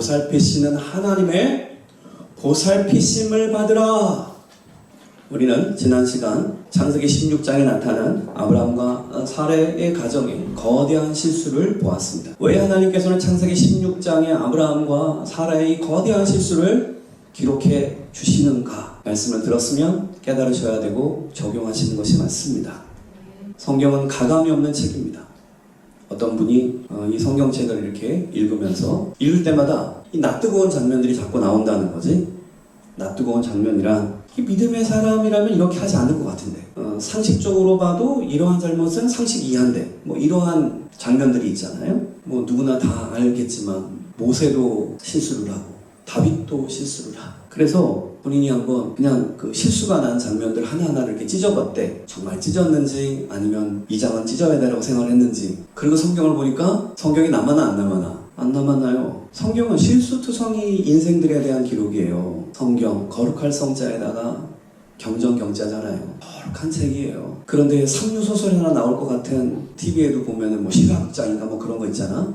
보살피시는 하나님의 보살피심을 받으라. 우리는 지난 시간 창세기 16장에 나타난 아브라함과 사레의 가정에 거대한 실수를 보았습니다. 왜 하나님께서는 창세기 16장에 아브라함과 사라의 거대한 실수를 기록해 주시는가? 말씀을 들었으면 깨달으셔야 되고 적용하시는 것이 맞습니다. 성경은 가감이 없는 책입니다. 어떤 분이 이 성경책을 이렇게 읽으면서 읽을 때마다 이 낯뜨거운 장면들이 자꾸 나온다는 거지. 낯뜨거운 장면이란 믿음의 사람이라면 이렇게 하지 않을 것 같은데 상식적으로 봐도 이러한 잘못은 상식 이하인데 뭐 이러한 장면들이 있잖아요. 뭐 누구나 다 알겠지만 모세도 실수를 하고 다윗도 실수를 하고 그래서 본인이 한번 그냥 그 실수가 난 장면들 하나하나를 이렇게 찢어봤대. 정말 찢었는지 아니면 이 장은 찢어야 되라고 생각했는지. 그리고 성경을 보니까 성경이 남아나 안 남아나? 안 남았나요? 성경은 실수투성이 인생들에 대한 기록이에요. 성경 거룩할 성자에다가 경전경자잖아요. 거룩한 책이에요. 그런데 상류소설이 하나 나올 것 같은 TV에도 보면은 뭐 실화극장인가 뭐 그런 거 있잖아.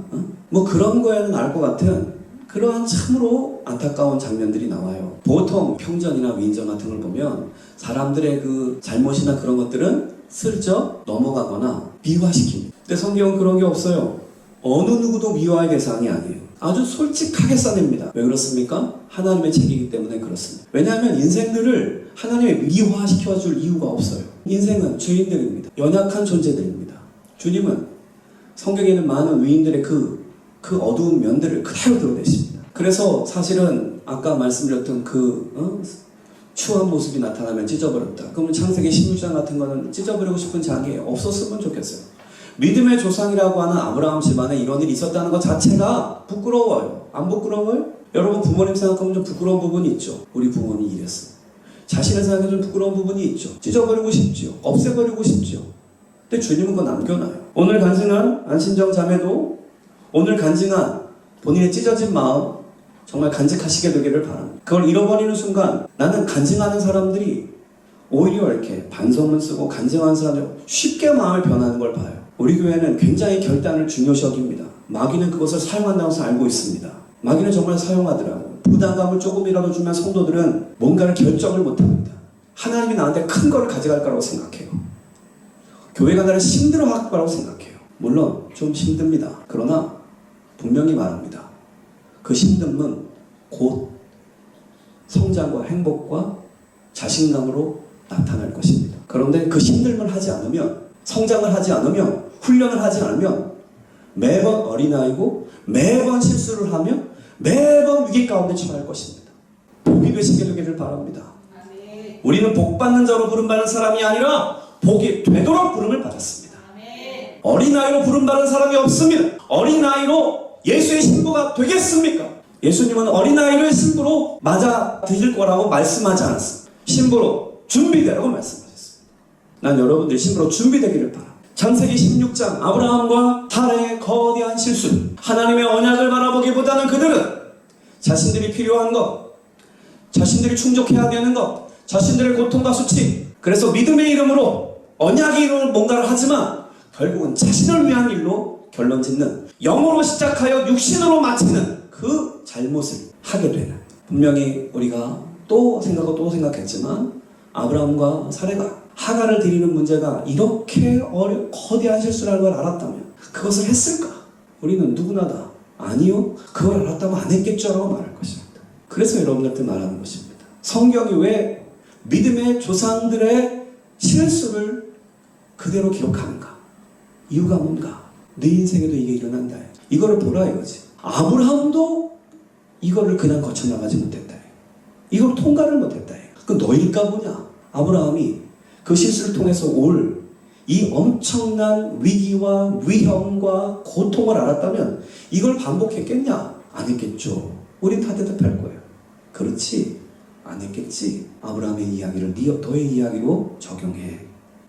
뭐 그런 거에는 나올 것 같은 그러한 참으로 안타까운 장면들이 나와요. 보통 평전이나 위인전 같은 걸 보면 사람들의 그 잘못이나 그런 것들은 슬쩍 넘어가거나 미화시킵니다. 근데 성경은 그런 게 없어요. 어느 누구도 미화의 대상이 아니에요. 아주 솔직하게 써냅니다. 왜 그렇습니까? 하나님의 책이기 때문에 그렇습니다. 왜냐하면 인생들을 하나님의 미화시켜줄 이유가 없어요. 인생은 죄인들입니다. 연약한 존재들입니다. 주님은 성경에 있는 많은 위인들의 그 어두운 면들을 그대로 드러내십니다. 그래서 사실은 아까 말씀드렸던 추한 모습이 나타나면 찢어버렸다. 그러면 창세기 16장 같은 거는 찢어버리고 싶은 장이 없었으면 좋겠어요. 믿음의 조상이라고 하는 아브라함 집안에 이런 일이 있었다는 것 자체가 부끄러워요. 안 부끄러워요? 여러분 부모님 생각하면 좀 부끄러운 부분이 있죠. 우리 부모님 이랬어. 자신을 생각해 좀 부끄러운 부분이 있죠. 찢어버리고 싶지요. 없애버리고 싶지요. 근데 주님은 그거 남겨놔요. 오늘 간증한 안신정 자매도 오늘 간증한 본인의 찢어진 마음 정말 간직하시게 되기를 바랍니다. 그걸 잃어버리는 순간 나는 간증하는 사람들이 오히려 이렇게 반성문 쓰고 간증하는 사람들이 쉽게 마음을 변하는 걸 봐요. 우리 교회는 굉장히 결단을 중요시 여깁니다. 마귀는 그것을 사용한다고 해서 알고 있습니다. 마귀는 정말 사용하더라고요. 부담감을 조금이라도 주면 성도들은 뭔가를 결정을 못합니다. 하나님이 나한테 큰 걸 가져갈 거라고 생각해요. 교회가 나를 힘들어할 거라고 생각해요. 물론 좀 힘듭니다. 그러나 분명히 말합니다. 그 힘듦은 곧 성장과 행복과 자신감으로 나타날 것입니다. 그런데 그 힘듦을 하지 않으면, 성장을 하지 않으면, 훈련을 하지 않으면 매번 어린아이고 매번 실수를 하며 매번 위기 가운데 처할 것입니다. 복이 되시게 되기를 바랍니다. 아멘. 우리는 복받는 자로 부름받는 사람이 아니라 복이 되도록 부름을 받았습니다. 아멘. 어린아이로 부름받은 사람이 없습니다. 어린아이로 예수의 신부가 되겠습니까? 예수님은 어린아이를 신부로 맞아 드실 거라고 말씀하지 않았습니다. 신부로 준비되라고 말씀하셨습니다. 난 여러분들이 신부로 준비되기를 바랍니다. 창세기 16장 아브라함과 사라의 거대한 실수, 하나님의 언약을 바라보기보다는 그들은 자신들이 필요한 것, 자신들이 충족해야 되는 것, 자신들의 고통과 수치, 그래서 믿음의 이름으로 언약의 이름으로 뭔가를 하지만 결국은 자신을 위한 일로 결론 짓는, 영으로 시작하여 육신으로 마치는 그 잘못을 하게 되는. 분명히 우리가 또 생각했지만 아브라함과 사레가 하가를 드리는 문제가 이렇게 거대한 실수라는 걸 알았다면 그것을 했을까? 우리는 누구나 다 아니요, 그걸 알았다면 안 했겠죠 라고 말할 것입니다. 그래서 여러분들한테 말하는 것입니다. 성경이 왜 믿음의 조상들의 실수를 그대로 기록하는가? 이유가 뭔가? 네 인생에도 이게 일어난다. 이거를 보라 이거지. 아브라함도 이거를 그냥 거쳐나가지 못했다. 이걸 통과를 못했다. 그 너일까 보냐? 아브라함이 그 실수를 통해서 올 이 엄청난 위기와 위험과 고통을 알았다면 이걸 반복했겠냐? 안 했겠죠. 우린 다 대답할 거예요. 그렇지? 안 했겠지. 아브라함의 이야기를 너의 이야기로 적용해.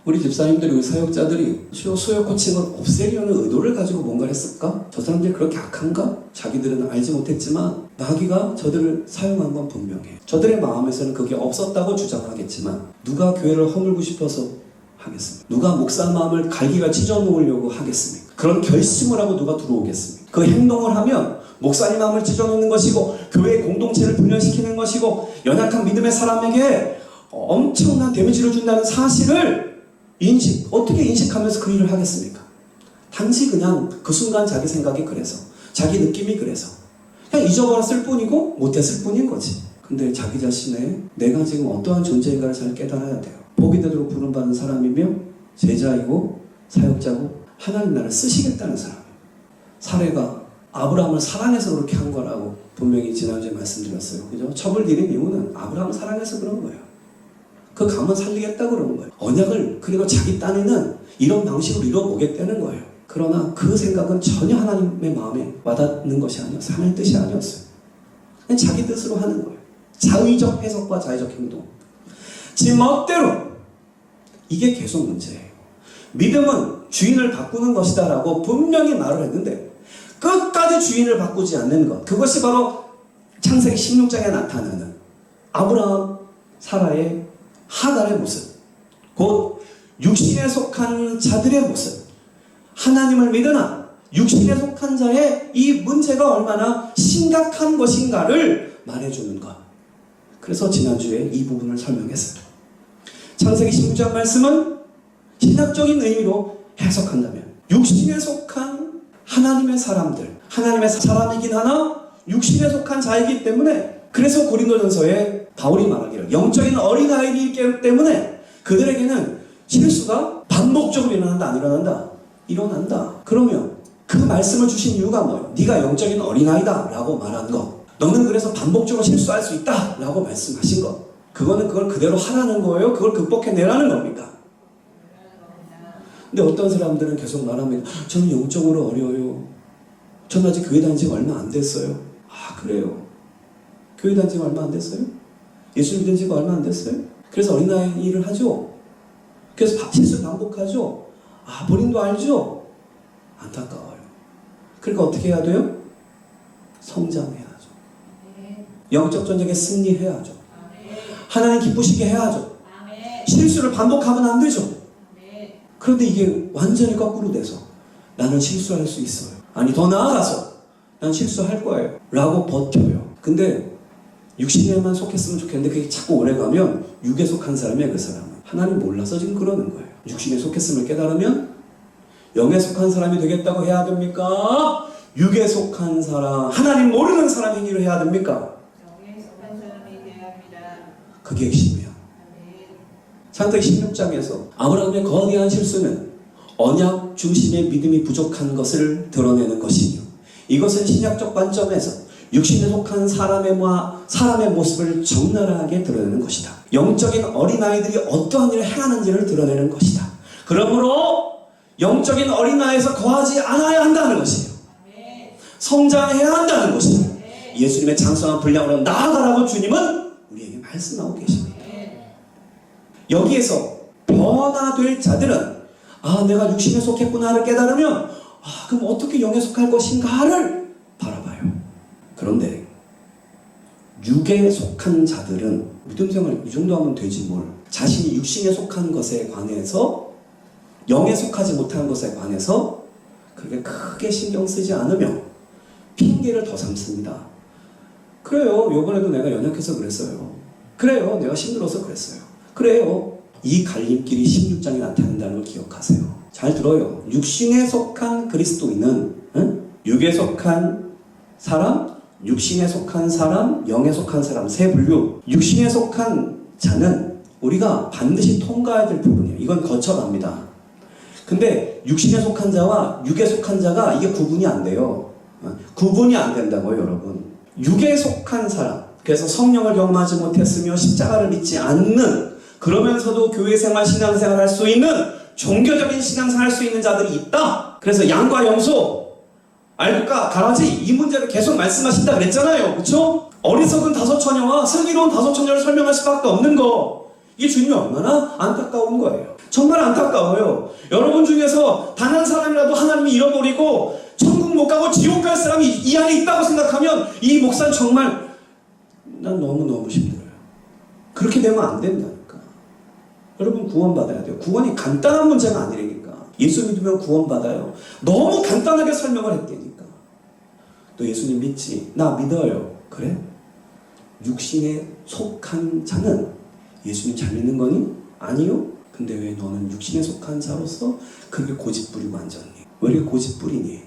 우리 집사님들이, 우리 사역자들이 수요 코칭을 없애려는 의도를 가지고 뭔가를 했을까? 저 사람들이 그렇게 악한가? 자기들은 알지 못했지만 마귀가 저들을 사용한 건 분명해. 저들의 마음에서는 그게 없었다고 주장하겠지만 누가 교회를 허물고 싶어서 하겠습니까? 누가 목사 마음을 갈기가 찢어 놓으려고 하겠습니까? 그런 결심을 하고 누가 들어오겠습니까? 그 행동을 하면 목사님 마음을 찢어놓는 것이고 교회 공동체를 분열시키는 것이고 연약한 믿음의 사람에게 엄청난 데미지를 준다는 사실을 어떻게 인식하면서 그 일을 하겠습니까? 단지 그냥 그 순간 자기 생각이 그래서, 자기 느낌이 그래서 그냥 잊어버렸을 뿐이고 못했을 뿐인 거지. 근데 자기 자신의 내가 지금 어떠한 존재인가를 잘 깨달아야 돼요. 복이 되도록 부름받은 사람이며 제자이고 사역자고 하나님 나라를 쓰시겠다는 사람. 사례가 아브라함을 사랑해서 그렇게 한 거라고 분명히 지난주에 말씀드렸어요. 그죠? 첩을 들인 이유는 아브라함을 사랑해서 그런 거예요. 그 가문 살리겠다 그러는 거예요. 언약을 그리고 자기 딴에는 이런 방식으로 이루어보겠다는 거예요. 그러나 그 생각은 전혀 하나님의 마음에 와닿는 것이 아니었어요. 하나님 뜻이 아니었어요. 그냥 자기 뜻으로 하는 거예요. 자의적 해석과 자의적 행동. 지 멋대로. 이게 계속 문제예요. 믿음은 주인을 바꾸는 것이다 라고 분명히 말을 했는데 끝까지 주인을 바꾸지 않는 것. 그것이 바로 창세기 16장에 나타나는 아브라함, 사라의 하갈의 모습. 곧 육신에 속한 자들의 모습. 하나님을 믿으나 육신에 속한 자의 이 문제가 얼마나 심각한 것인가를 말해주는 것. 그래서 지난주에 이 부분을 설명했어요. 창세기 16장 말씀은 신학적인 의미로 해석한다면 육신에 속한 하나님의 사람들, 하나님의 사람이긴 하나 육신에 속한 자이기 때문에 그래서 고린도전서에 바울이 말하기를 영적인 어린아이이기 때문에 그들에게는 실수가 반복적으로 일어난다 안 일어난다? 일어난다. 그러면 그 말씀을 주신 이유가 뭐예요? 네가 영적인 어린아이다 라고 말한 거. 너는 그래서 반복적으로 실수할 수 있다 라고 말씀하신 거. 그거는 그걸 그대로 하라는 거예요? 그걸 극복해내라는 겁니까? 근데 어떤 사람들은 계속 말합니다. 저는 영적으로 어려워요. 저는 아직 교회 다닌 지가 얼마 안 됐어요. 아 그래요? 교회 다닌 지가 얼마 안 됐어요? 예수 믿은 지가 얼마 안 됐어요? 그래서 어린아이 일을 하죠? 그래서 실수 반복하죠? 아 본인도 알죠? 안타까워요. 그러니까 어떻게 해야 돼요? 성장해야죠. 영적 전쟁에 승리해야죠. 하나님 기쁘시게 해야죠. 실수를 반복하면 안 되죠. 그런데 이게 완전히 거꾸로 돼서 나는 실수할 수 있어요. 아니 더 나아가서 난 실수할 거예요 라고 버텨요. 근데 육신에만 속했으면 좋겠는데 그게 자꾸 오래가면 육에 속한 사람이야. 그 사람은 하나님 몰라서 지금 그러는 거예요. 육신에 속했음을 깨달으면 영에 속한 사람이 되겠다고 해야 됩니까? 육에 속한 사람, 하나님 모르는 사람 행위를 해야 됩니까? 영에 속한 사람이 되어야 합니다. 그게 핵심이에요. 창세기 16장에서 아브라함의 거대한 실수는 언약 중심의 믿음이 부족한 것을 드러내는 것이며 이것은 신약적 관점에서 육신에 속한 사람의 모습을 적나라하게 드러내는 것이다. 영적인 어린아이들이 어떠한 일을 행하는지를 드러내는 것이다. 그러므로 영적인 어린아이에서 거하지 않아야 한다는 것이에요. 성장해야 한다는 것이에요. 예수님의 장성한 분량으로 나아가라고 주님은 우리에게 말씀하고 계십니다. 여기에서 변화될 자들은 내가 육신에 속했구나를 깨달으면 그럼 어떻게 영에 속할 것인가를 바라봐요. 그런데 육에 속한 자들은 믿음 생활 이 정도 하면 되지 뭘. 자신이 육신에 속한 것에 관해서 영에 속하지 못한 것에 관해서 그렇게 크게 신경 쓰지 않으며 핑계를 더 삼습니다. 그래요. 요번에도 내가 연약해서 그랬어요. 그래요. 내가 힘들어서 그랬어요. 그래요. 이 갈림길이 16장에 나타난다는 걸 기억하세요. 잘 들어요. 육신에 속한 그리스도인은 육에 속한 사람, 육신에 속한 사람, 영에 속한 사람 세 분류. 육신에 속한 자는 우리가 반드시 통과해야 될 부분이에요. 이건 거쳐갑니다. 근데 육신에 속한 자와 육에 속한 자가 이게 구분이 안 돼요. 구분이 안 된다고요, 여러분. 육에 속한 사람, 그래서 성령을 경험하지 못했으며 십자가를 믿지 않는, 그러면서도 교회 생활, 신앙생활 할 수 있는, 종교적인 신앙생활 할 수 있는 자들이 있다. 그래서 양과 염소, 알곡과 가라지 이 문제를 계속 말씀하신다 그랬잖아요. 그렇죠? 어리석은 다섯 처녀와 슬기로운 다섯 처녀를 설명할 수밖에 없는 거. 이게 주님이 얼마나 안타까운 거예요. 정말 안타까워요. 여러분 중에서 단 한 사람이라도 하나님이 잃어버리고 천국 못 가고 지옥 갈 사람이 이 안에 있다고 생각하면 이 목사는 정말 난 너무너무 힘들어요. 그렇게 되면 안 된다니까. 여러분 구원받아야 돼요. 구원이 간단한 문제가 아니라니까. 예수 믿으면 구원받아요. 너무 간단하게 설명을 했다니까. 너 예수님 믿지? 나 믿어요. 그래? 육신에 속한 자는 예수님 잘 믿는 거니? 아니요. 근데 왜 너는 육신에 속한 자로서 그렇게 고집 부리고 앉았니? 왜 이렇게 고집 부리니?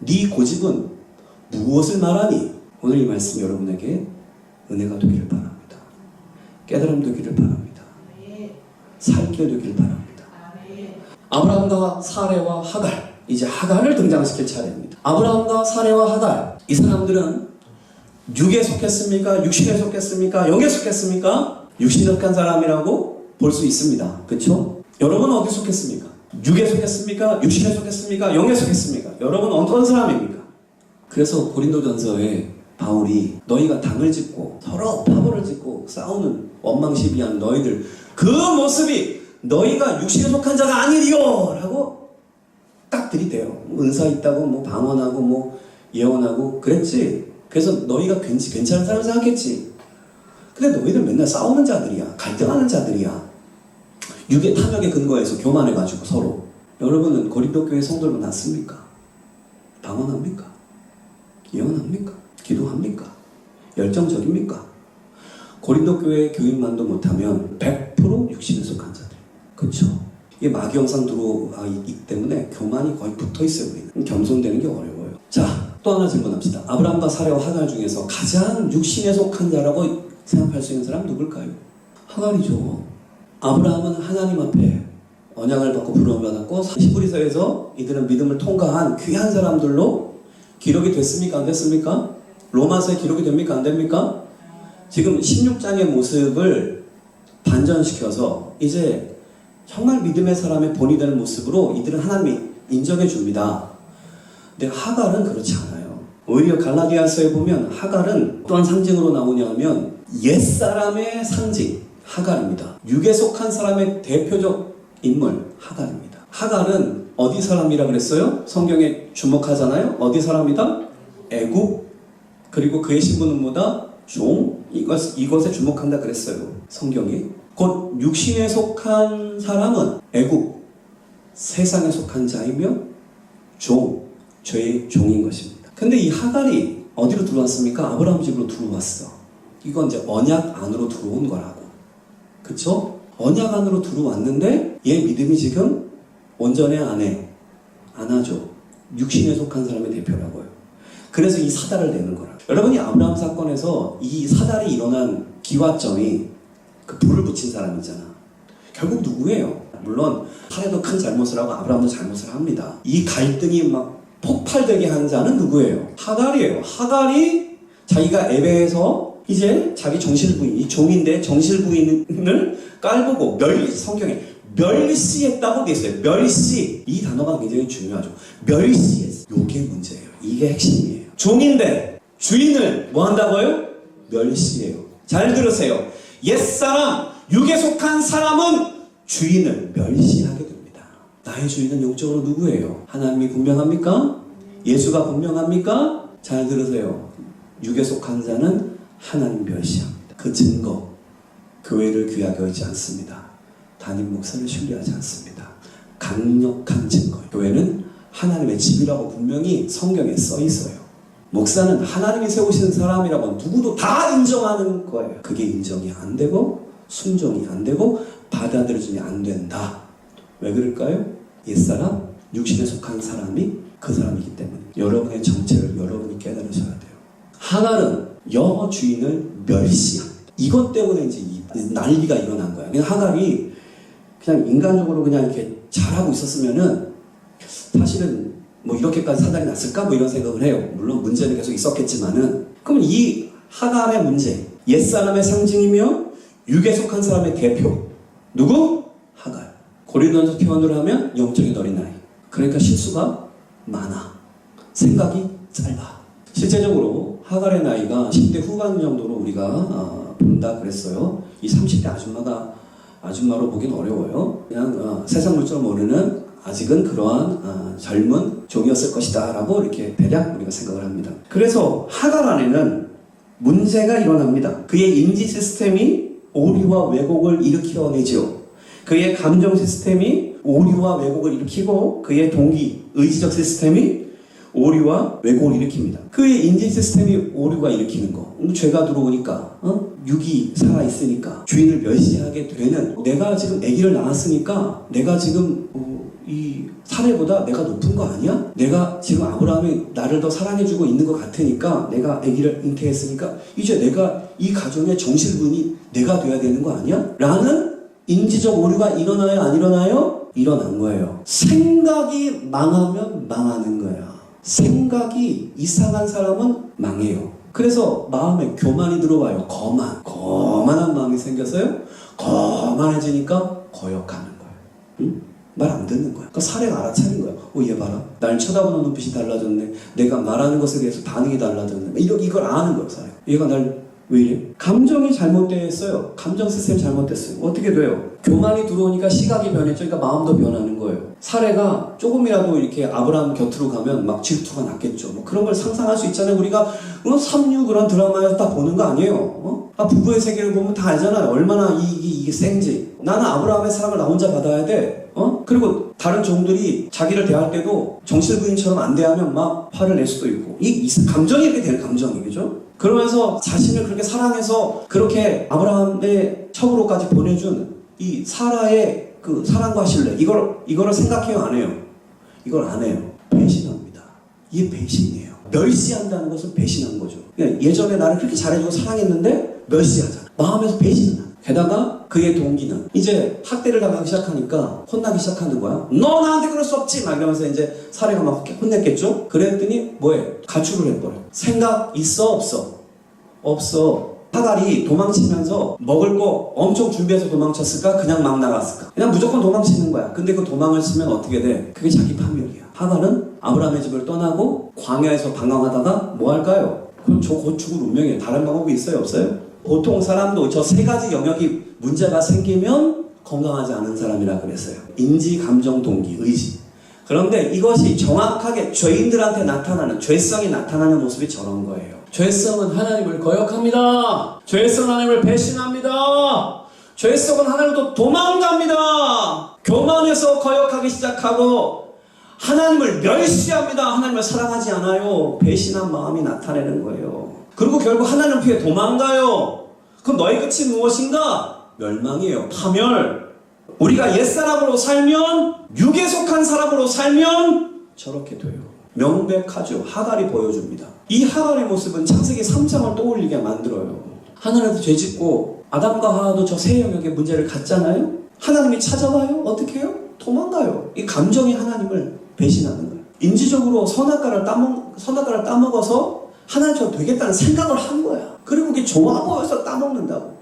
네 고집은 무엇을 말하니? 오늘 이 말씀 여러분에게 은혜가 되기를 바랍니다. 깨달음 되기를 바랍니다. 살게 되기를 바랍니다. 아브라함과 사레와 하갈, 이제 하갈을 등장시킬 차례입니다. 아브라함과 사레와 하갈, 이 사람들은 육에 속했습니까? 육신에 속했습니까? 영에 속했습니까? 육신에 속한 사람이라고 볼 수 있습니다. 그렇죠? 여러분은 어디 속했습니까? 육에 속했습니까? 육신에 속했습니까? 영에 속했습니까? 여러분은 어떤 사람입니까? 그래서 고린도전서에 바울이 너희가 당을 짓고 서로 파벌을 짓고 싸우는 원망시비한 너희들 그 모습이 너희가 육신에 속한 자가 아니리요 라고 딱 들이대요. 은사 있다고 뭐 방언하고 뭐 예언하고 그랬지. 그래서 너희가 괜찮은 사람 생각했지. 근데 너희들 맨날 싸우는 자들이야. 갈등하는 자들이야. 육의 탐욕에 근거해서 교만해가지고 서로. 여러분은 고린도 교회 성도를 낳습니까? 방언합니까? 예언합니까? 기도합니까? 열정적입니까? 고린도 교회 교인만도 못하면 100% 육신에 속한 자들. 그렇죠? 이게 마귀영상 들어와 있기 때문에 교만이 거의 붙어있어요. 우리는. 겸손되는 게 어려워요. 자, 또 하나 질문합시다. 아브라함과 사레와 하갈 중에서 가장 육신에 속한 자라고 생각할 수 있는 사람 누굴까요? 하갈이죠. 아브라함은 하나님 앞에 언약을 받고 부름을 받았고 히브리서에서 이들은 믿음을 통과한 귀한 사람들로 기록이 됐습니까? 안 됐습니까? 로마서에 기록이 됩니까? 안 됩니까? 지금 16장의 모습을 반전시켜서 이제 정말 믿음의 사람의 본이 되는 모습으로 이들은 하나님이 인정해 줍니다. 근데 하갈은 그렇지 않아요. 오히려 갈라디아서에 보면 하갈은 또한 상징으로 나오냐면 옛사람의 상징 하갈입니다. 육에 속한 사람의 대표적 인물 하갈입니다. 하갈은 어디 사람이라 그랬어요? 성경에 주목하잖아요. 어디 사람이다? 애굽. 그리고 그의 신분은 뭐다? 종. 이것에 주목한다 그랬어요. 성경이. 곧 육신에 속한 사람은 애굽. 세상에 속한 자이며 종. 죄의 종인 것입니다. 근데 이 하갈이 어디로 들어왔습니까? 아브라함 집으로 들어왔어. 이건 이제 언약 안으로 들어온 거라고. 그쵸? 언약 안으로 들어왔는데 얘 믿음이 지금 온전해 안 해? 안 하죠. 육신에 속한 사람의 대표라고요. 그래서 이 사달을 내는 거라. 여러분이 아브라함 사건에서 이 사달이 일어난 기와점이 그 불을 붙인 사람 있잖아. 결국 누구예요? 물론 사례도 큰 잘못을 하고 아브라함도 잘못을 합니다. 이 갈등이 막 폭발되게 한 자는 누구예요? 하갈이에요. 하갈이 자기가 애배해서 이제 자기 정실부인이 종인데 정실부인을 깔보고 성경에 멸시했다고 돼 있어요. 멸시. 이 단어가 굉장히 중요하죠. 멸시했어. 이게 문제예요. 이게 핵심이에요. 종인데 주인을 뭐 한다고요? 멸시해요. 잘 들으세요. 옛사람, 육에 속한 사람은 주인을 멸시하게 됩니다. 나의 주인은 영적으로 누구예요? 하나님이 분명합니까? 예수가 분명합니까? 잘 들으세요. 육에 속한 자는 하나님 멸시합니다. 그 증거, 교회를 귀하게 여기지 않습니다. 담임 목사를 신뢰하지 않습니다. 강력한 증거. 교회는 하나님의 집이라고 분명히 성경에 써 있어요. 목사는 하나님이 세우신 사람이라고 누구도 다 인정하는 거예요. 그게 인정이 안 되고 순종이 안 되고 받아들여지면 안 된다. 왜 그럴까요? 옛사람, 육신에 속한 사람이 그 사람이기 때문에 여러분의 정체를 여러분이 깨달으셔야 돼요. 하갈은 여주인을 멸시합니다. 이것 때문에 이제 이 난리가 일어난 거야. 그냥 하갈이 그냥 인간적으로 그냥 이렇게 잘하고 있었으면은 사실은 뭐 이렇게까지 사달이 났을까? 뭐 이런 생각을 해요. 물론 문제는 계속 있었겠지만은 그럼 이 하갈의 문제, 옛사람의 상징이며 육에 속한 사람의 대표 누구? 하갈. 고린도전서 표현으로 하면 영적인 어린아이. 그러니까 실수가 많아. 생각이 짧아. 실제적으로 하갈의 나이가 10대 후반 정도로 우리가 본다 그랬어요. 이 30대 아줌마로 보긴 어려워요. 그냥 세상 물정 모르는 아직은 그러한 젊은 종이었을 것이다 라고 이렇게 대략 우리가 생각을 합니다. 그래서 하갈 안에는 문제가 일어납니다. 그의 인지 시스템이 오류와 왜곡을 일으켜내죠. 그의 감정 시스템이 오류와 왜곡을 일으키고 그의 동기, 의지적 시스템이 오류와 왜곡을 일으킵니다. 그의 인지 시스템이 오류가 일으키는 거. 죄가 들어오니까 육이 살아있으니까 주인을 멸시하게 되는, 내가 지금 아기를 낳았으니까 내가 지금 이 사례보다 내가 높은 거 아니야? 내가 지금 아브라함이 나를 더 사랑해주고 있는 것 같으니까 내가 아기를 잉태했으니까 이제 내가 이 가정의 정실분이 내가 돼야 되는 거 아니야? 라는 인지적 오류가 일어나요? 안 일어나요? 일어난 거예요. 생각이 망하면 망하는 거야. 생각이 이상한 사람은 망해요. 그래서 마음에 교만이 들어와요. 거만한 마음이 생겼어요. 거만해지니까 거역하는 거예요. 응? 말 안 듣는 거야. 그러니까 사례가 알아차린 거야. 얘 봐라. 날 쳐다보는 눈빛이 달라졌네. 내가 말하는 것에 대해서 반응이 달라졌네. 이걸 아는 거야, 사례. 얘가 날 왜 이래? 감정이 잘못됐어요. 감정 시스템이 잘못됐어요. 어떻게 돼요? 교만이 들어오니까 시각이 변했죠. 그러니까 마음도 변하는 거예요. 사례가 조금이라도 이렇게 아브라함 곁으로 가면 막 질투가 났겠죠. 뭐 그런 걸 상상할 수 있잖아요. 우리가 삼류 그런 드라마에서 다 보는 거 아니에요. 부부의 세계를 보면 다 알잖아요. 얼마나 이게 센지. 나는 아브라함의 사랑을 나 혼자 받아야 돼. 그리고 다른 종들이 자기를 대할 때도 정실부인처럼 안 대하면 막 화를 낼 수도 있고. 이 감정이 이렇게 되는 감정이, 그죠? 그러면서 자신을 그렇게 사랑해서 그렇게 아브라함의 첩으로까지 보내준 이 사라의 그 사랑과 신뢰, 이거를 생각해요, 안 해요? 이걸 안 해요. 배신합니다. 이게 배신이에요. 멸시한다는 것은 배신한 거죠. 그러니까 예전에 나를 그렇게 잘해주고 사랑했는데 멸시하잖아. 마음에서 배신을 하는. 게다가 그의 동기는 이제 학대를 당하기 시작하니까 혼나기 시작하는 거야. 너 나한테 그럴 수 없지! 막 이러면서 이제 사례가 막 혼냈겠죠? 그랬더니 뭐해? 가출을 해버려. 생각 있어? 없어? 없어. 하갈이 도망치면서 먹을 거 엄청 준비해서 도망쳤을까? 그냥 막 나갔을까? 그냥 무조건 도망치는 거야. 근데 그 도망을 치면 어떻게 돼? 그게 자기 파멸이야. 하갈은 아브라함의 집을 떠나고 광야에서 방황하다가 뭐 할까요? 그럼 저 곧 죽을 운명이에요. 다른 방법이 있어요? 없어요? 보통 사람도 저 세 가지 영역이 문제가 생기면 건강하지 않은 사람이라 그랬어요. 인지, 감정, 동기, 의지. 그런데 이것이 정확하게 죄인들한테 나타나는, 죄성이 나타나는 모습이 저런 거예요. 죄성은 하나님을 거역합니다. 죄성은 하나님을 배신합니다. 죄성은 하나님으로부터 도망갑니다. 교만해서 거역하기 시작하고 하나님을 멸시합니다. 하나님을 사랑하지 않아요. 배신한 마음이 나타내는 거예요. 그리고 결국 하나님 피해 도망가요. 그럼 너의 끝이 무엇인가? 멸망이에요. 파멸. 우리가 옛사람으로 살면, 육에 속한 사람으로 살면 저렇게 돼요. 명백하죠. 하갈이 보여줍니다. 이 하갈의 모습은 창세기 3장을 떠올리게 만들어요. 하늘에도 죄짓고 아담과 하와도 저 세 영역의 문제를 갖잖아요. 하나님이 찾아와요. 어떻게 해요? 도망가요. 이 감정이 하나님을 배신하는 거예요. 인지적으로 선악과를 따먹어서 하나님처럼 되겠다는 생각을 한 거야. 그리고 그게 좋아 보여서 따먹는다고.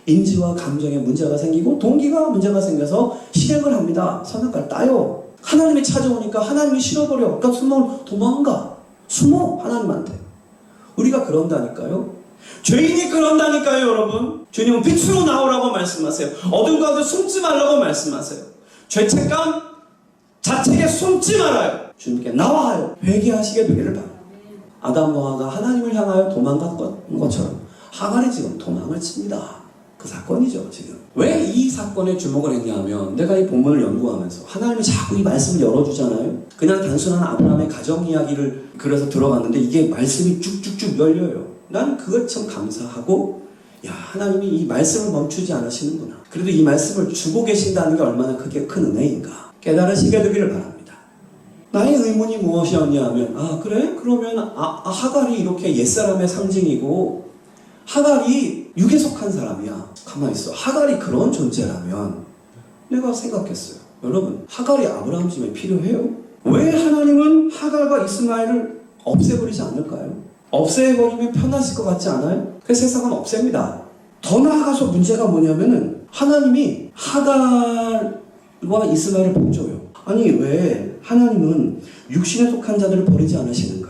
인지와 감정에 문제가 생기고 동기가 문제가 생겨서 실행을 합니다. 선악과를 따요. 하나님이 찾아오니까 하나님이 싫어버려. 그러니까 도망가. 숨어 하나님한테. 우리가 그런다니까요. 죄인이 그런다니까요, 여러분. 주님은 빛으로 나오라고 말씀하세요. 어둠 가운데 숨지 말라고 말씀하세요. 죄책감 자책에 숨지 말아요. 주님께 나와요. 회개하시게 되기를 바랍니다. 아담과 하와가 하나님을 향하여 도망간 것처럼 하갈이 지금 도망을 칩니다. 그 사건이죠, 지금. 왜 이 사건에 주목을 했냐 하면, 내가 이 본문을 연구하면서 하나님이 자꾸 이 말씀을 열어주잖아요. 그냥 단순한 아브라함의 가정 이야기를 그래서 들어갔는데 이게 말씀이 쭉쭉쭉 열려요. 난 그것 참 감사하고, 야, 하나님이 이 말씀을 멈추지 않으시는구나. 그래도 이 말씀을 주고 계신다는 게 얼마나 그게 큰 은혜인가 깨달으시게 되기를 바랍니다. 나의 의문이 무엇이었냐 하면, 그래? 그러면 하갈이 이렇게 옛사람의 상징이고 하갈이 육에 속한 사람이야. 가만히 있어. 하갈이 그런 존재라면 내가 생각했어요. 여러분, 하갈이 아브라함 집에 필요해요? 왜 하나님은 하갈과 이스마엘을 없애버리지 않을까요? 없애버리면 편하실 것 같지 않아요? 그 세상은 없앱니다. 더 나아가서 문제가 뭐냐면은 하나님이 하갈과 이스마엘을 복줘요. 아니, 왜 하나님은 육신에 속한 자들을 버리지 않으시는가?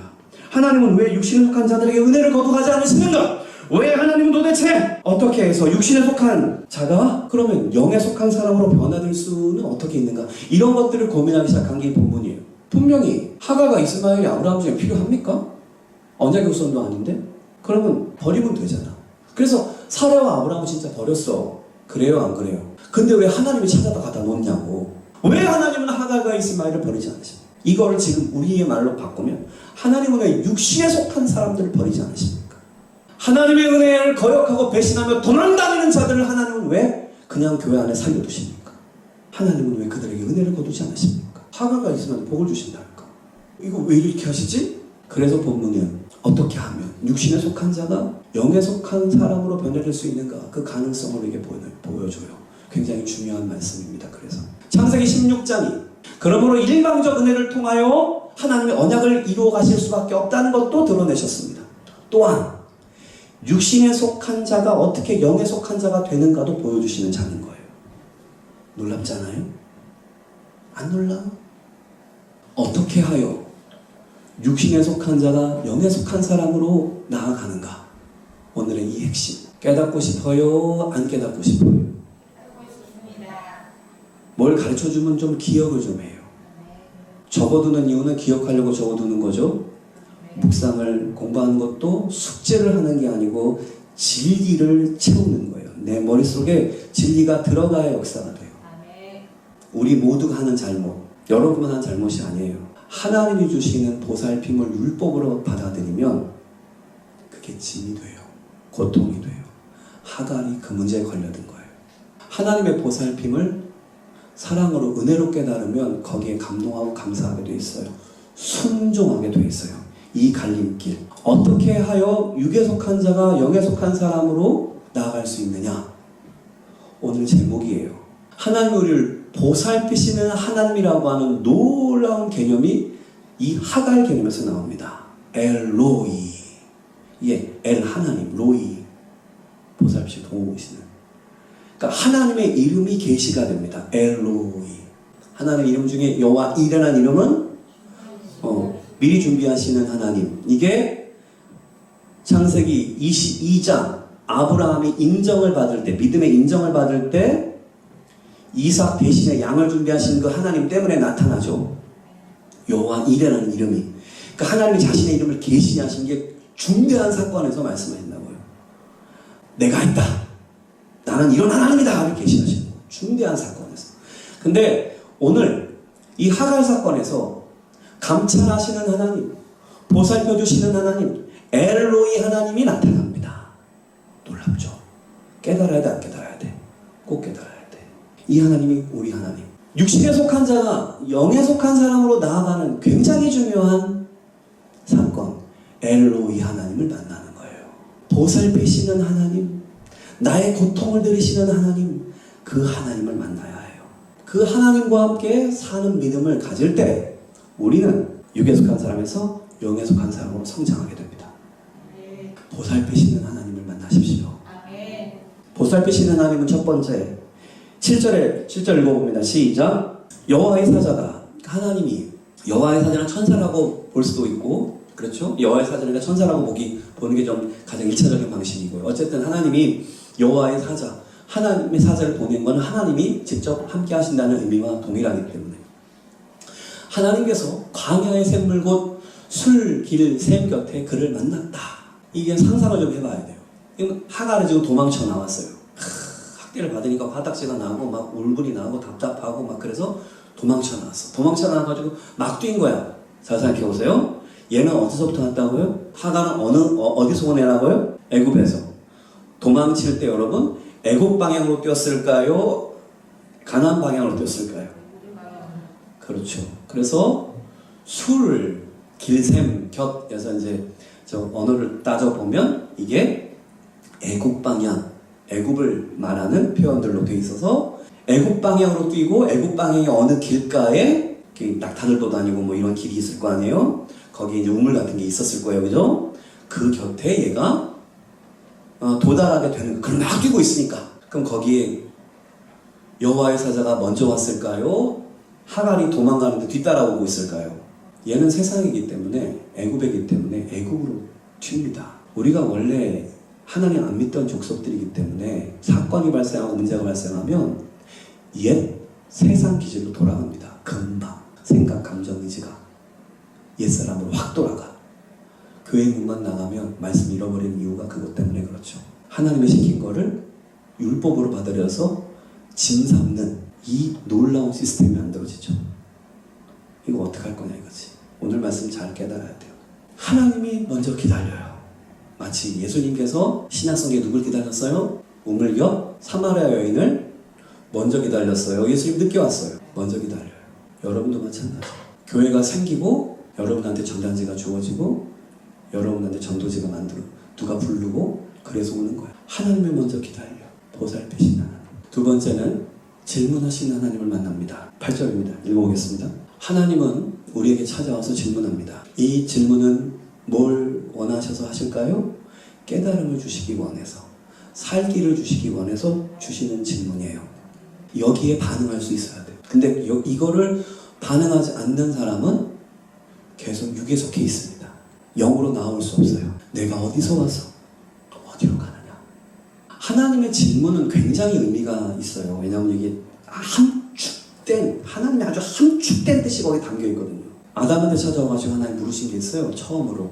하나님은 왜 육신에 속한 자들에게 은혜를 거두가지 않으시는가? 왜 하나님은 도대체 어떻게 해서 육신에 속한 자가 그러면 영에 속한 사람으로 변화될 수는 어떻게 있는가? 이런 것들을 고민하기 시작한 게 이 본문이에요. 분명히 하갈과 이스마엘이 아브라함 중에 필요합니까? 언약의 후손도 아닌데? 그러면 버리면 되잖아. 그래서 사라와 아브라함은 진짜 버렸어. 그래요, 안 그래요? 근데 왜 하나님이 찾아다 갖다 놓냐고. 왜 하나님은 하갈과 이스마엘을 버리지 않으십니까? 이걸 지금 우리의 말로 바꾸면 하나님은 왜 육신에 속한 사람들을 버리지 않으십니까? 하나님의 은혜를 거역하고 배신하며 도망다니는 자들을 하나님은 왜 그냥 교회 안에 살려두십니까? 하나님은 왜 그들에게 은혜를 거두지 않으십니까? 하가가 있으면 복을 주신다니까. 이거 왜 이렇게 하시지? 그래서 본문은 어떻게 하면 육신에 속한 자가 영에 속한 사람으로 변해질 수 있는가? 그 가능성을 우리에게 보여줘요. 굉장히 중요한 말씀입니다. 그래서 창세기 16장이 그러므로 일방적 은혜를 통하여 하나님의 언약을 이루어 가실 수밖에 없다는 것도 드러내셨습니다. 또한 육신에 속한 자가 어떻게 영에 속한 자가 되는가도 보여주시는 장인 거예요. 놀랍잖아요? 안 놀라워? 어떻게 하여 육신에 속한 자가 영에 속한 사람으로 나아가는가? 오늘의 이 핵심. 깨닫고 싶어요? 안 깨닫고 싶어요? 알고 있습니다. 뭘 가르쳐주면 좀 기억을 좀 해요. 적어두는 이유는 기억하려고 적어두는 거죠. 묵상을 공부하는 것도 숙제를 하는 게 아니고 진리를 채우는 거예요. 내 머릿속에 진리가 들어가야 역사가 돼요. 우리 모두가 하는 잘못, 여러분 하는 잘못이 아니에요. 하나님이 주시는 보살핌을 율법으로 받아들이면 그게 짐이 돼요. 고통이 돼요. 하갈이 그 문제에 걸려든 거예요. 하나님의 보살핌을 사랑으로 은혜로 깨달으면 거기에 감동하고 감사하게 돼 있어요. 순종하게 돼 있어요. 이 갈림길. 어떻게 하여 육에 속한 자가 영에 속한 사람으로 나아갈 수 있느냐? 오늘 제목이에요. 하나님이 우리를 보살피시는 하나님이라고 하는 놀라운 개념이 이 하갈 개념에서 나옵니다. 엘로이. 예, 엘 하나님, 로이. 보살피시고 도우시는. 그러니까 하나님의 이름이 계시가 됩니다. 엘로이. 하나님의 이름 중에 여호와 이레라는 이름은 미리 준비하시는 하나님. 이게 창세기 22장 아브라함이 인정을 받을 때, 믿음의 인정을 받을 때 이삭 대신에 양을 준비하신 그 하나님 때문에 나타나죠. 여호와 이레라는 이름이. 그러니까 하나님이 자신의 이름을 계시하신 게 중대한 사건에서 말씀하신다고요. 내가 했다. 나는 이런 하나님이다. 이렇게 계시하시는 거예요. 중대한 사건에서. 근데 오늘 이 하갈 사건에서 감찰하시는 하나님, 보살펴주시는 하나님, 엘로이 하나님이 나타납니다. 놀랍죠? 깨달아야 돼, 안 깨달아야 돼? 꼭 깨달아야 돼. 이 하나님이 우리 하나님. 육신에 속한 자가 영에 속한 사람으로 나아가는 굉장히 중요한 사건, 엘로이 하나님을 만나는 거예요. 보살피시는 하나님, 나의 고통을 들으시는 하나님, 그 하나님을 만나야 해요. 그 하나님과 함께 사는 믿음을 가질 때 우리는 육에 속한 사람에서 영에 속한 사람으로 성장하게 됩니다. 보살피시는 하나님을 만나십시오. 보살피시는 하나님은 첫 번째 7절 읽어봅니다. 시작. 여호와의 사자가 하나님이 여호와의 사자는 천사라고 볼 수도 있고 그렇죠? 여호와의 사자니까 천사라고 보는 게 좀 가장 일차적인 방식이고요. 어쨌든 하나님이 여호와의 사자, 하나님의 사자를 보낸 건 하나님이 직접 함께 하신다는 의미와 동일하기 때문에 하나님께서 광야의 샘물 곧 술, 길, 샘 곁에 그를 만났다. 이게 상상을 좀 해봐야 돼요. 하갈이 지금 도망쳐 나왔어요. 학대를 받으니까 화딱지가 나고 막 울분이 나고 답답하고 막 그래서 도망쳐 나왔어. 도망쳐 나와가지고 막 뛴 거야. 잘 생각해 보세요. 얘는 어디서부터 왔다고요? 하갈은 어디서 온 애라고요? 애굽에서. 도망칠 때 여러분 애굽 방향으로 뛰었을까요? 가나안 방향으로 뛰었을까요? 그렇죠. 그래서 술, 길샘, 곁에서 이제 저 언어를 따져보면 이게 애굽 방향, 애굽을 말하는 표현들로 되어 있어서 애굽 방향으로 뛰고 애굽 방향의 어느 길가에 낙타들도 다니고 뭐 이런 길이 있을 거 아니에요? 거기에 이제 우물 같은 게 있었을 거예요. 그죠? 그 곁에 얘가 도달하게 되는, 그럼 막 뛰고 있으니까. 그럼 거기에 여호와의 사자가 먼저 왔을까요? 하갈이 도망가는데 뒤따라오고 있을까요? 얘는 세상이기 때문에, 애굽이기 때문에 애굽으로 튑니다. 우리가 원래 하나님 안 믿던 족속들이기 때문에 사건이 발생하고 문제가 발생하면 옛 세상 기질로 돌아갑니다. 금방 생각, 감정, 의지가 옛사람으로 확 돌아가. 교회 문만 나가면 말씀 잃어버리는 이유가 그것 때문에 그렇죠. 하나님의 시킨 거를 율법으로 받아들여서 짐 삼는 이 놀라운 시스템이 만들어지죠. 이거 어떡할 거냐 이거지. 오늘 말씀 잘 깨달아야 돼요. 하나님이 먼저 기다려요. 마치 예수님께서 신약성경에 누굴 기다렸어요? 우물곁 사마리아 여인을 먼저 기다렸어요. 예수님 늦게 왔어요. 먼저 기다려요. 여러분도 마찬가지. 교회가 생기고 여러분한테 전단지가 주어지고 여러분한테 전도지가 누가 부르고 그래서 오는 거예요. 하나님을 먼저 기다려. 보살피신 하나님. 두 번째는 질문하신 하나님을 만납니다. 8절입니다. 읽어보겠습니다. 하나님은 우리에게 찾아와서 질문합니다. 이 질문은 뭘 원하셔서 하실까요? 깨달음을 주시기 원해서, 살기를 주시기 원해서 주시는 질문이에요. 여기에 반응할 수 있어야 돼요. 근데 이거를 반응하지 않는 사람은 계속 육에 속해 있습니다. 영으로 나올 수 없어요. 내가 어디서 와서 어디로 가느냐. 하나님의 질문은 굉장히 의미가 있어요. 왜냐하면 이게 하나님의 아주 함축된 뜻이 거기에 담겨 있거든요. 아담한테 찾아와가지고 하나님 물으신 게 있어요. 처음으로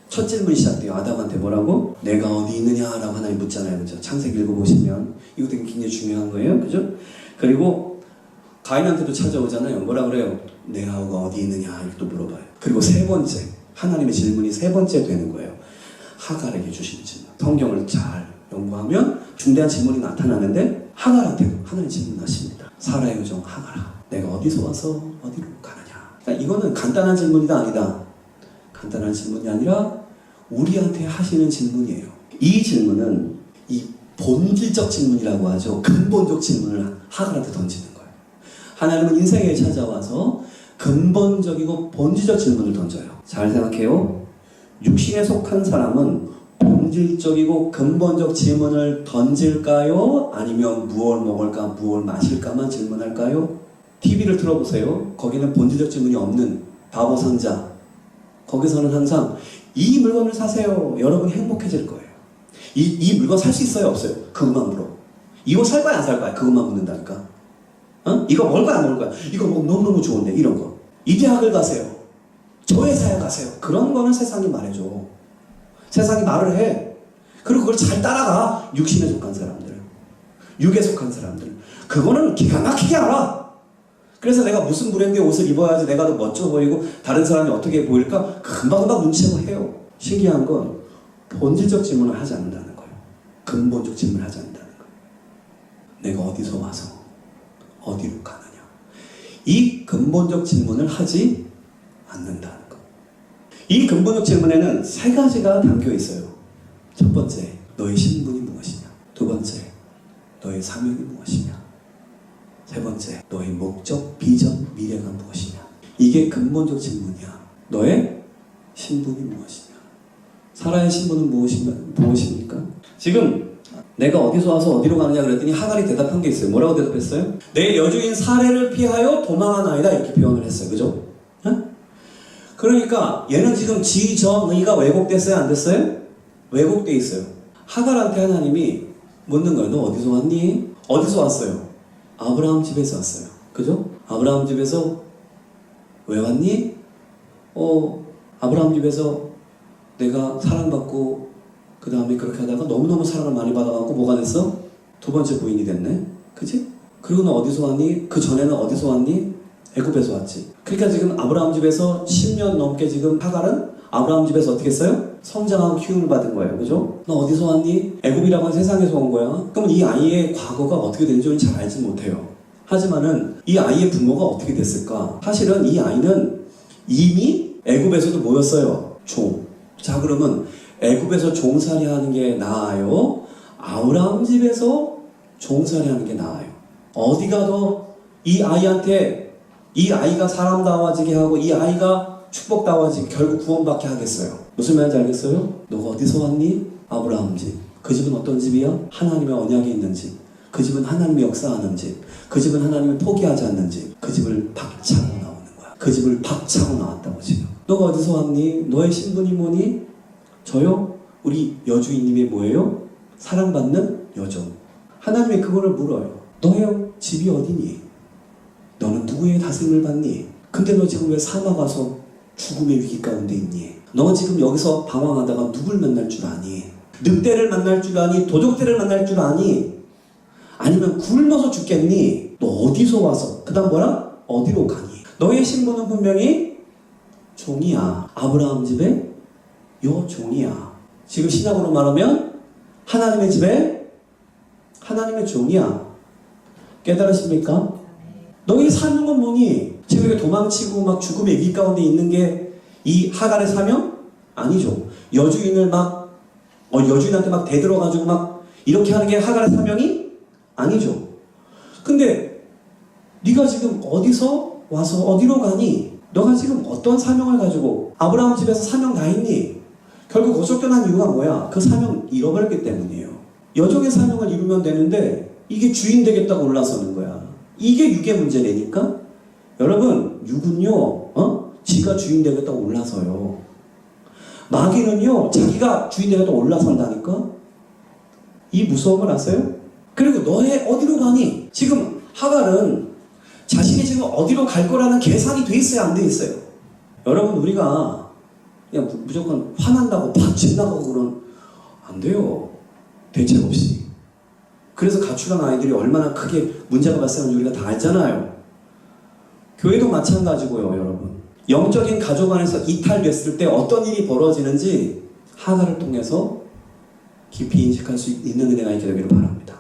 첫 질문이 시작돼요. 아담한테 뭐라고? 내가 어디 있느냐라고 하나님 묻잖아요. 그죠? 창세기 읽어보시면 이거 되게 굉장히 중요한 거예요. 그죠? 그리고 가인한테도 찾아오잖아요. 뭐라 그래요? 내 아우가 어디 있느냐 이렇게 또 물어봐요. 그리고 세 번째 하나님의 질문이 세 번째 되는 거예요. 하갈에게 주시는 질문. 성경을 잘 연구하면 중대한 질문이 나타나는데 하갈한테도 하나님 질문하십니다. 사라의 여종 하갈아, 내가 어디서 와서 어디로 가느냐. 그러니까 이거는 간단한 질문이다 아니다. 간단한 질문이 아니라 우리한테 하시는 질문이에요. 이 질문은 이 본질적 질문이라고 하죠. 근본적 질문을 하갈한테 던지는 거예요. 하나님은 인생에 찾아와서 근본적이고 본질적 질문을 던져요. 잘 생각해요. 육신에 속한 사람은 본질적이고 근본적 질문을 던질까요? 아니면 무엇을 먹을까, 무엇을 마실까만 질문할까요? TV를 틀어보세요. 거기는 본질적 질문이 없는 바보 상자. 거기서는 항상 이 물건을 사세요. 여러분이 행복해질 거예요. 이 물건 살 수 있어요? 없어요? 그것만 물어. 이거 살 거야? 안 살 거야? 그것만 묻는다니까. 어? 이거 먹을 거야? 안 먹을 거야? 이거 너무너무 좋은데 이런 거. 이 대학을 가세요. 저 회사에 가세요. 그런 거는 세상이 말해줘. 세상이 말을 해. 그리고 그걸 잘 따라가. 육신에 속한 사람들, 육에 속한 사람들, 그거는 기가 막히게 알아. 그래서 내가 무슨 브랜드의 옷을 입어야지 내가 더 멋져 보이고 다른 사람이 어떻게 보일까 금방금방 눈치채고 해요. 신기한 건 본질적 질문을 하지 않는다는 거예요. 근본적 질문을 하지 않는다는 거예요. 내가 어디서 와서 어디로 가느냐. 이 근본적 질문을 하지 않는다는 거. 이 근본적 질문에는 세 가지가 담겨 있어요. 첫 번째, 너의 신분이 무엇이냐. 두 번째, 너의 사명이 무엇이냐. 세 번째, 너의 목적, 비전, 미래가 무엇이냐. 이게 근본적 질문이야. 너의 신분이 무엇이냐. 사라의 신분은 무엇입니까? 지금 내가 어디서 와서 어디로 가느냐 그랬더니 하갈이 대답한 게 있어요. 뭐라고 대답했어요? 내 여주인 사례를 피하여 도망하나이다 이렇게 표현을 했어요. 그죠? 응? 그러니까 얘는 지금 지정의가 왜곡됐어요? 안 됐어요? 왜곡돼 있어요. 하갈한테 하나님이 묻는 거예요. 너 어디서 왔니? 어디서 왔어요? 아브라함 집에서 왔어요. 그죠? 아브라함 집에서 왜 왔니? 아브라함 집에서 내가 사랑받고 그 다음에 그렇게 하다가 너무너무 사랑을 많이 받아갖고 뭐가 됐어? 두 번째 부인이 됐네. 그치? 그리고 너 어디서 왔니? 그 전에는 어디서 왔니? 애굽에서 왔지. 그러니까 지금 아브라함 집에서 10년 넘게 지금 하갈은 아브라함 집에서 어떻게 했어요? 성장하고 키움을 받은 거예요. 그죠? 너 어디서 왔니? 애굽이라고 하는 세상에서 온 거야. 그럼 이 아이의 과거가 어떻게 된지는 잘 알지 못해요. 하지만은 이 아이의 부모가 어떻게 됐을까? 사실은 이 아이는 이미 애굽에서도 뭐였어요? 종. 자, 그러면 애굽에서 종살이 하는 게 나아요? 아브라함 집에서 종살이 하는 게 나아요? 어디가 더 이 아이한테 이 아이가 사람다워지게 하고 이 아이가 축복다워지게 결국 구원받게 하겠어요? 무슨 말인지 알겠어요? 너가 어디서 왔니? 아브라함 집. 그 집은 어떤 집이야? 하나님의 언약이 있는 집. 그 집은 하나님의 역사하는 집. 그 집은 하나님을 포기하지 않는 집. 그 집을 박차고 나오는 거야. 그 집을 박차고 나왔다고 지금. 너가 어디서 왔니? 너의 신분이 뭐니? 저요? 우리 여주인님이 뭐예요? 사랑받는 여종. 하나님이 그거를 물어요. 너의 집이 어디니? 너는 누구의 다스림을 받니? 근데 너 지금 왜 사막 와서 죽음의 위기 가운데 있니? 너 지금 여기서 방황하다가 누굴 만날 줄 아니? 늑대를 만날 줄 아니? 도적들을 만날 줄 아니? 아니면 굶어서 죽겠니? 너 어디서 와서? 그 다음 뭐라? 어디로 가니? 너의 신분은 분명히 종이야. 아브라함 집의 요 종이야. 지금 신약으로 말하면 하나님의 집에 하나님의 종이야. 깨달으십니까? 너의 사명은 뭐니? 지금 이렇게 도망치고 막 죽음의 위 가운데 있는 게 이 하갈의 사명? 아니죠. 여주인을 막 여주인한테 막 대들어가지고 막 이렇게 하는 게 하갈의 사명이 아니죠. 근데 네가 지금 어디서 와서 어디로 가니? 너가 지금 어떤 사명을 가지고 아브라함 집에서 사명 다 했니? 결국 쫓겨난 이유가 뭐야? 그 사명 잃어버렸기 때문이에요. 여종의 사명을 이루면 되는데 이게 주인 되겠다고 올라서는 거야. 이게 육의 문제라니까? 여러분, 육은요, 지가 주인 되겠다고 올라서요. 마귀는요, 자기가 주인 되겠다고 올라선다니까? 이 무서움을 아세요? 그리고 너의 어디로 가니? 지금 하갈은 자신이 지금 어디로 갈 거라는 계산이 돼 있어요, 안 돼 있어요? 여러분, 우리가 그냥 무조건 화난다고 팍 집 나가고 그러면 안 돼요. 대책 없이. 그래서 가출한 아이들이 얼마나 크게 문제가 발생하는지 우리가 다 알잖아요. 교회도 마찬가지고요, 여러분. 영적인 가족 안에서 이탈됐을 때 어떤 일이 벌어지는지 하나를 통해서 깊이 인식할 수 있는 은혜가 있게 되기를 바랍니다.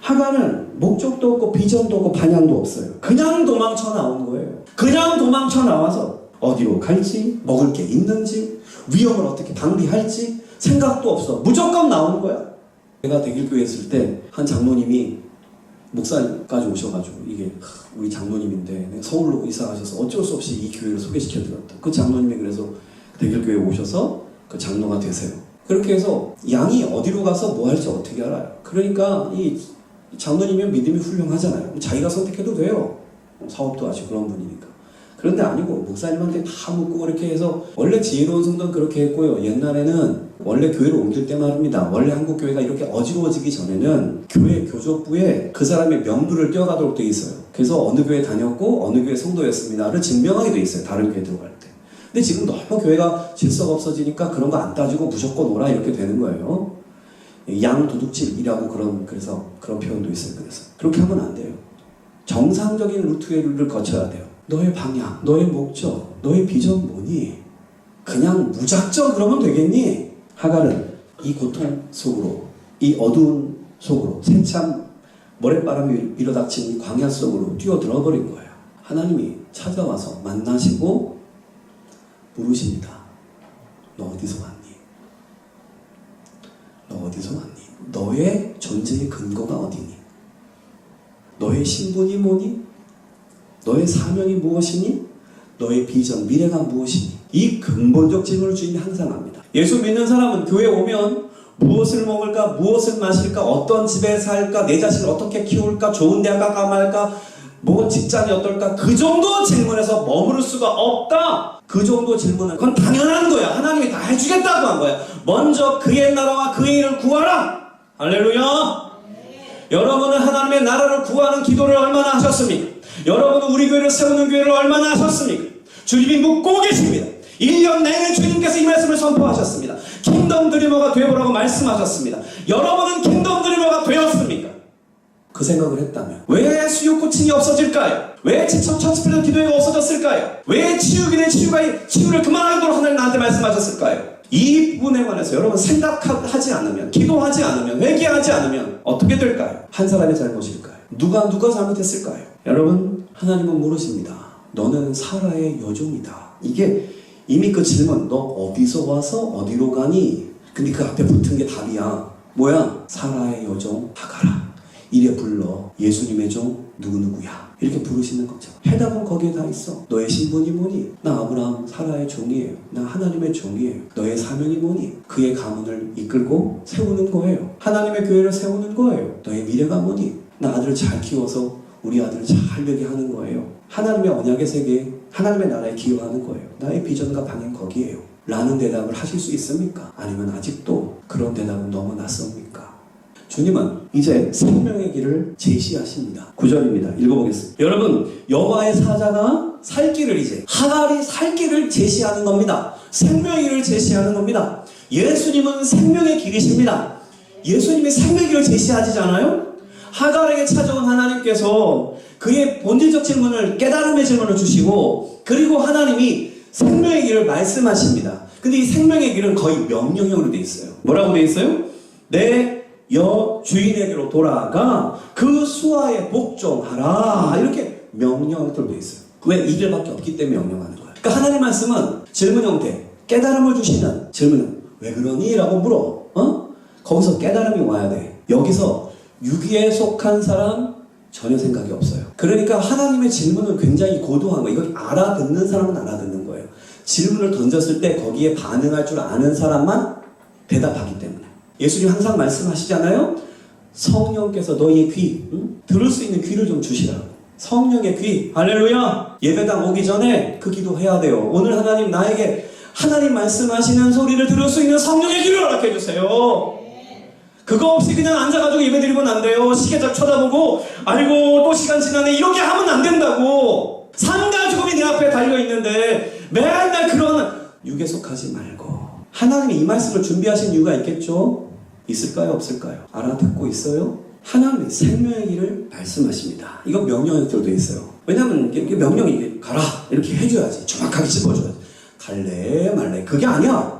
하갈은 목적도 없고 비전도 없고 방향도 없어요. 그냥 도망쳐 나온 거예요. 그냥 도망쳐 나와서 어디로 갈지, 먹을 게 있는지, 위험을 어떻게 방비할지 생각도 없어. 무조건 나온 거야. 내가 대길교회 있을 때 한 장로님이 목사님까지 오셔가지고 이게 우리 장로님인데 내가 서울로 이사 가셔서 어쩔 수 없이 이 교회를 소개시켜드렸다. 그 장로님이 그래서 대길교회에 오셔서 그 장로가 되세요. 그렇게 해서 양이 어디로 가서 뭐 할지 어떻게 알아요. 그러니까 이 장로님이면 믿음이 훌륭하잖아요. 자기가 선택해도 돼요. 사업도 하시고 그런 분이니까. 그런데 아니고 목사님한테 다 묻고 그렇게 해서 원래 지혜로운 성도는 그렇게 했고요. 옛날에는 원래 교회를 옮길 때 말입니다. 원래 한국 교회가 이렇게 어지러워지기 전에는 교회 교족부에 그 사람의 명부를 띄어가도록 돼 있어요. 그래서 어느 교회 다녔고 어느 교회 성도였습니다를 증명하게 돼 있어요. 다른 교회 들어갈 때. 근데 지금 너무 교회가 질서가 없어지니까 그런 거 안 따지고 무조건 오라 이렇게 되는 거예요. 양도둑질이라고 그래서 그런 표현도 있어요. 그래서 그렇게 하면 안 돼요. 정상적인 루트를 거쳐야 돼요. 너의 방향, 너의 목적, 너의 비전 뭐니? 그냥 무작정 그러면 되겠니? 하갈은 이 고통 속으로, 이 어두운 속으로, 세찬 모래바람이 밀어닥친 이 광야 속으로 뛰어들어 버린 거예요. 하나님이 찾아와서 만나시고 물으십니다. 너 어디서 왔니? 너 어디서 왔니? 너의 존재의 근거가 어디니? 너의 신분이 뭐니? 너의 사명이 무엇이니? 너의 비전, 미래가 무엇이니? 이 근본적 질문을 주님이 항상 합니다. 예수 믿는 사람은 교회에 오면 무엇을 먹을까? 무엇을 마실까? 어떤 집에 살까? 내 자신을 어떻게 키울까? 좋은 대학 갈까 말까? 뭐 직장이 어떨까? 그 정도 질문에서 머무를 수가 없다. 그 정도 질문은 그건 당연한 거야. 하나님이 다 해주겠다고 한 거야. 먼저 그의 나라와 그의 일을 구하라. 할렐루야. 여러분은 하나님의 나라를 구하는 기도를 얼마나 하셨습니까? 여러분은 우리 교회를 세우는 교회를 얼마나 하셨습니까? 주님이 묻고 계십니다. 1년 내내 주님께서 이 말씀을 선포하셨습니다. 킹덤 드리머가 되어보라고 말씀하셨습니다. 여러분은 킹덤 드리머가 되었습니까? 그 생각을 했다면 왜 수요 코칭이 없어질까요? 왜 지청 천스피드 기도회가 없어졌을까요? 왜 치유기는 치유를 그만하도록 하나님 나한테 말씀하셨을까요? 이 부분에 관해서 여러분 생각하지 않으면, 기도하지 않으면, 회개하지 않으면 어떻게 될까요? 한 사람의 잘못일까요? 누가 잘못했을까요? 여러분, 하나님은 모르십니다. 너는 사라의 여종이다. 이게 이미 그 질문, 너 어디서 와서 어디로 가니? 근데 그 앞에 붙은 게 답이야. 뭐야? 사라의 여종 하가라. 이래 불러. 예수님의 종 누구누구야. 이렇게 부르시는 거죠. 해답은 거기에 다 있어. 너의 신분이 뭐니? 나 아브라함 사라의 종이에요. 나 하나님의 종이에요. 너의 사명이 뭐니? 그의 가문을 이끌고 세우는 거예요. 하나님의 교회를 세우는 거예요. 너의 미래가 뭐니? 나 아들을 잘 키워서 우리 아들을 잘 되게 하는 거예요. 하나님의 언약의 세계에, 하나님의 나라에 기여하는 거예요. 나의 비전과 방향 거기에요. 라는 대답을 하실 수 있습니까? 아니면 아직도 그런 대답은 너무 낯섭니까? 주님은 이제 생명의 길을 제시하십니다. 9절입니다. 읽어보겠습니다. 여러분, 여호와의 사자가 살 길을 이제 하갈이 살 길을 제시하는 겁니다. 생명의 길을 제시하는 겁니다. 예수님은 생명의 길이십니다. 예수님이 생명의 길을 제시하시잖아요. 하갈에게 찾아온 하나님께서 그 그의 본질적 질문을 깨달음의 질문을 주시고 그리고 하나님이 생명의 길을 말씀하십니다. 근데 이 생명의 길은 거의 명령형으로 돼 있어요. 뭐라고 돼 있어요? 내 주인에게로 돌아가 그 수하에 복종하라. 이렇게 명령으로 돼 있어요. 왜? 이 길밖에 없기 때문에 명령하는 거예요. 그러니까 하나님 말씀은 질문 형태, 깨달음을 주시는 질문은 왜 그러니? 라고 물어. 거기서 깨달음이 와야 돼. 여기서 유기에 속한 사람 전혀 생각이 없어요. 그러니까 하나님의 질문은 굉장히 고도한 거예요. 이걸 알아듣는 사람은 알아듣는 거예요. 질문을 던졌을 때 거기에 반응할 줄 아는 사람만 대답하기 때문에. 예수님 항상 말씀하시잖아요. 성령께서 너희의 귀, 들을 수 있는 귀를 좀 주시라고. 성령의 귀, 할렐루야. 예배당 오기 전에 그 기도해야 돼요. 오늘 하나님 나에게 하나님 말씀하시는 소리를 들을 수 있는 성령의 귀를 허락해 주세요. 그거 없이 그냥 앉아가지고 예배 드리면 안 돼요. 시계적 쳐다보고 아이고 또 시간 지나네 이렇게 하면 안 된다고. 삶과 죽음이 내 앞에 달려있는데 맨날 그런 육에 속하지 말고. 하나님이 이 말씀을 준비하신 이유가 있겠죠? 있을까요? 없을까요? 알아듣고 있어요? 하나님이 생명의 길을 말씀하십니다. 이거 명령에 들어져 있어요. 왜냐면 이게 명령이 가라 이렇게 해줘야지. 정확하게 짚어줘야지. 갈래 말래 그게 아니야.